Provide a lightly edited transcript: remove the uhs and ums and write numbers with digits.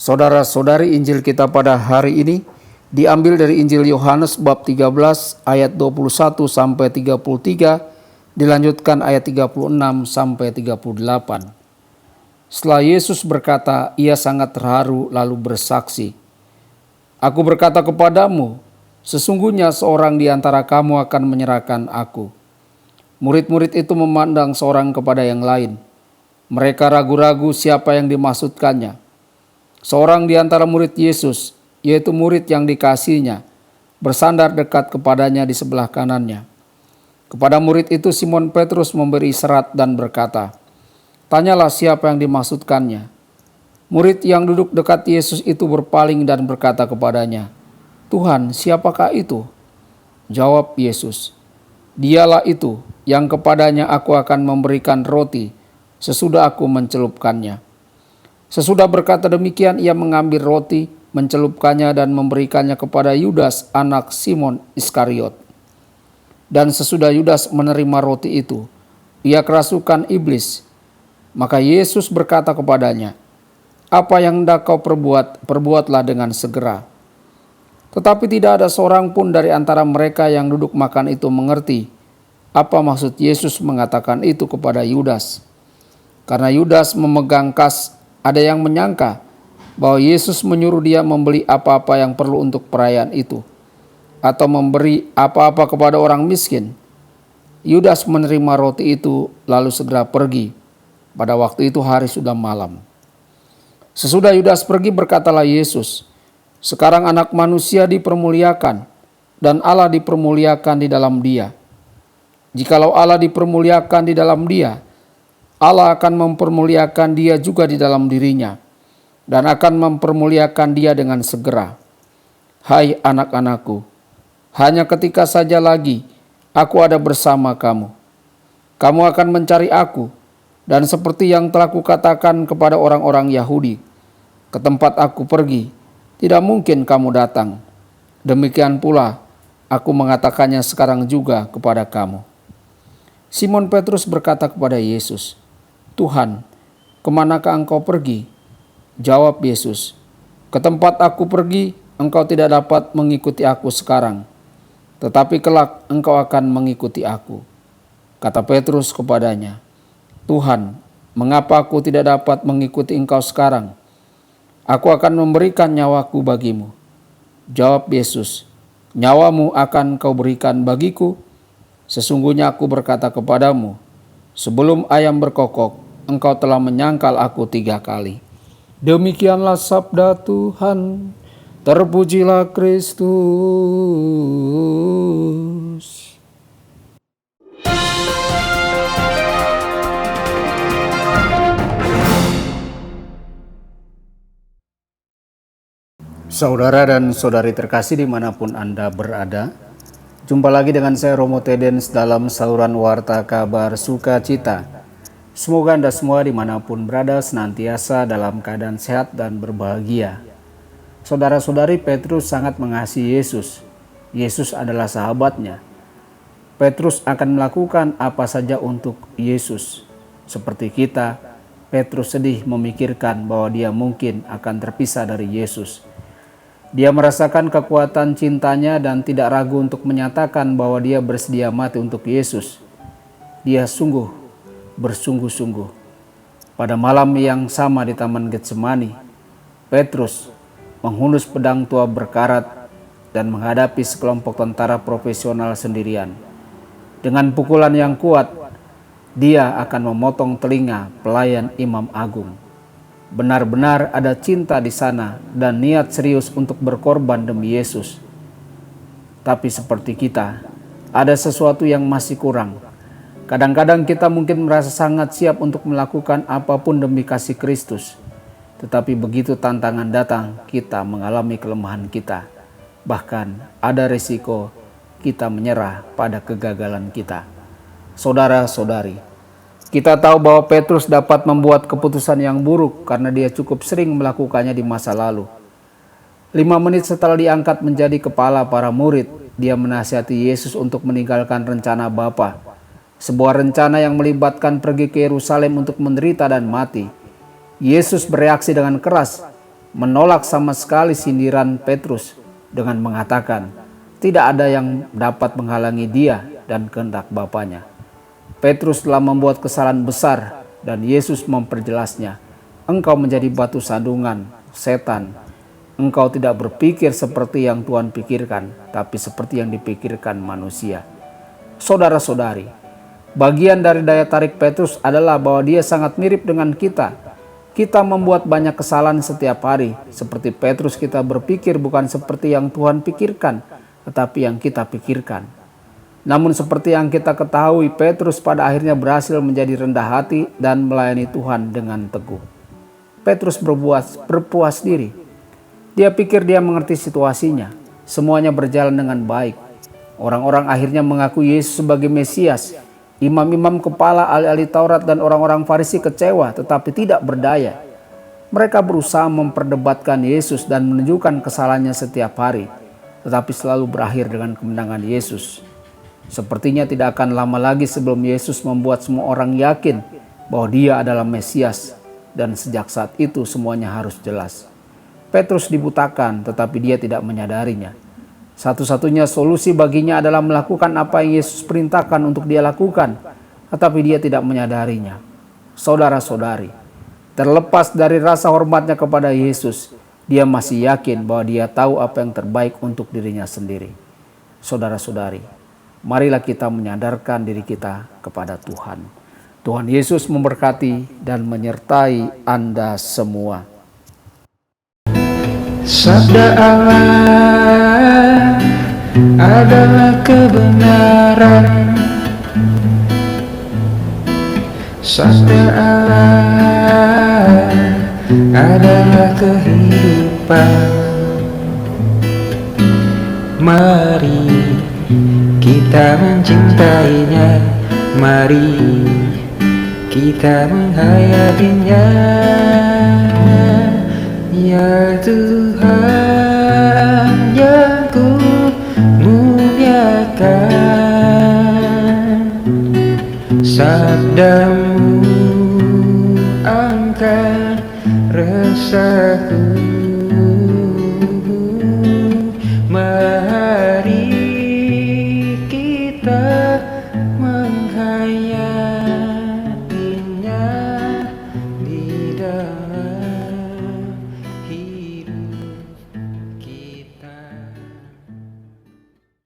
Saudara-saudari, Injil kita pada hari ini diambil dari Injil Yohanes bab 13 ayat 21 sampai 33, dilanjutkan ayat 36 sampai 38. Setelah Yesus berkata, ia sangat terharu lalu bersaksi, "Aku berkata kepadamu, sesungguhnya seorang di antara kamu akan menyerahkan aku." Murid-murid itu memandang seorang kepada yang lain. Mereka ragu-ragu siapa yang dimaksudkannya. Seorang di antara murid Yesus, yaitu murid yang dikasihinya, bersandar dekat kepadanya di sebelah kanannya. Kepada murid itu Simon Petrus memberi isyarat dan berkata, "Tanyalah siapa yang dimaksudkannya." Murid yang duduk dekat Yesus itu berpaling dan berkata kepadanya, "Tuhan, siapakah itu?" Jawab Yesus, "Dialah itu yang kepadanya aku akan memberikan roti sesudah aku mencelupkannya." Sesudah berkata demikian, ia mengambil roti, mencelupkannya dan memberikannya kepada Yudas, anak Simon Iskariot. Dan sesudah Yudas menerima roti itu, ia kerasukan iblis. Maka Yesus berkata kepadanya, "Apa yang hendak kau perbuat, perbuatlah dengan segera." Tetapi tidak ada seorang pun dari antara mereka yang duduk makan itu mengerti apa maksud Yesus mengatakan itu kepada Yudas. Karena Yudas memegang kas, ada yang menyangka bahwa Yesus menyuruh dia membeli apa-apa yang perlu untuk perayaan itu, atau memberi apa-apa kepada orang miskin. Yudas menerima roti itu lalu segera pergi. Pada waktu itu hari sudah malam. Sesudah Yudas pergi, berkatalah Yesus, "Sekarang Anak Manusia dipermuliakan, dan Allah dipermuliakan di dalam Dia. Jikalau Allah dipermuliakan di dalam Dia, Allah akan mempermuliakan dia juga di dalam dirinya, dan akan mempermuliakan dia dengan segera. Hai anak-anakku, hanya ketika saja lagi aku ada bersama kamu. Kamu akan mencari aku, dan seperti yang telah kukatakan kepada orang-orang Yahudi, ke tempat aku pergi, tidak mungkin kamu datang. Demikian pula aku mengatakannya sekarang juga kepada kamu." Simon Petrus berkata kepada Yesus, "Tuhan, kemanakah engkau pergi?" Jawab Yesus, "Ke tempat aku pergi, engkau tidak dapat mengikuti aku sekarang, tetapi kelak engkau akan mengikuti aku." Kata Petrus kepadanya, "Tuhan, mengapa aku tidak dapat mengikuti engkau sekarang? Aku akan memberikan nyawaku bagimu." Jawab Yesus, "Nyawamu akan kau berikan bagiku? Sesungguhnya aku berkata kepadamu, sebelum ayam berkokok, engkau telah menyangkal aku 3 kali." Demikianlah sabda Tuhan. Terpujilah Kristus. Saudara dan saudari terkasih dimanapun Anda berada, jumpa lagi dengan saya Romo Tedens dalam saluran Warta Kabar Sukacita. Semoga Anda semua dimanapun berada senantiasa dalam keadaan sehat dan berbahagia. Saudara-saudari, Petrus sangat mengasihi Yesus. Yesus adalah sahabatnya. Petrus akan melakukan apa saja untuk Yesus. Seperti kita, Petrus sedih memikirkan bahwa dia mungkin akan terpisah dari Yesus. Dia merasakan kekuatan cintanya dan tidak ragu untuk menyatakan bahwa dia bersedia mati untuk Yesus. Dia bersungguh-sungguh. Pada malam yang sama di Taman Getsemani, Petrus menghunus pedang tua berkarat dan menghadapi sekelompok tentara profesional sendirian. Dengan pukulan yang kuat, dia akan memotong telinga pelayan Imam Agung. Benar-benar ada cinta di sana dan niat serius untuk berkorban demi Yesus. Tapi seperti kita, ada sesuatu yang masih kurang. Kadang-kadang kita mungkin merasa sangat siap untuk melakukan apapun demi kasih Kristus. Tetapi begitu tantangan datang, kita mengalami kelemahan kita. Bahkan ada risiko kita menyerah pada kegagalan kita. Saudara-saudari, kita tahu bahwa Petrus dapat membuat keputusan yang buruk karena dia cukup sering melakukannya di masa lalu. 5 menit setelah diangkat menjadi kepala para murid, dia menasihati Yesus untuk meninggalkan rencana Bapa. Sebuah rencana yang melibatkan pergi ke Yerusalem untuk menderita dan mati. Yesus bereaksi dengan keras. menolak sama sekali sindiran Petrus dengan mengatakan, "Tidak ada yang dapat menghalangi dia dan kehendak Bapanya." Petrus telah membuat kesalahan besar dan Yesus memperjelasnya, "Engkau menjadi batu sandungan, setan. Engkau tidak berpikir seperti yang Tuhan pikirkan, tapi seperti yang dipikirkan manusia." Saudara-saudari, bagian dari daya tarik Petrus adalah bahwa dia sangat mirip dengan kita. Kita membuat banyak kesalahan setiap hari. Seperti Petrus, kita berpikir bukan seperti yang Tuhan pikirkan, tetapi yang kita pikirkan. Namun seperti yang kita ketahui, Petrus pada akhirnya berhasil menjadi rendah hati dan melayani Tuhan dengan teguh. Petrus berpuas diri. Dia pikir dia mengerti situasinya. Semuanya berjalan dengan baik. Orang-orang akhirnya mengaku Yesus sebagai Mesias. Imam-imam kepala, ahli-ahli Taurat dan orang-orang Farisi kecewa tetapi tidak berdaya. Mereka berusaha memperdebatkan Yesus dan menunjukkan kesalahannya setiap hari, tetapi selalu berakhir dengan kemenangan Yesus. Sepertinya tidak akan lama lagi sebelum Yesus membuat semua orang yakin bahwa Dia adalah Mesias, dan sejak saat itu semuanya harus jelas. Petrus dibutakan, tetapi dia tidak menyadarinya. Satu-satunya solusi baginya adalah melakukan apa yang Yesus perintahkan untuk dia lakukan, tetapi dia tidak menyadarinya. Saudara-saudari, terlepas dari rasa hormatnya kepada Yesus, dia masih yakin bahwa dia tahu apa yang terbaik untuk dirinya sendiri. Saudara-saudari, marilah kita menyadarkan diri kita kepada Tuhan. Tuhan Yesus memberkati dan menyertai Anda semua. Sabda Allah adalah kebenaran. Sabda Allah adalah kehidupan. Mari kita mencintainya, mari kita menghayatinya. Ya Tuhan yang ku muliakan, sabdamu angkat resahku. Mari kita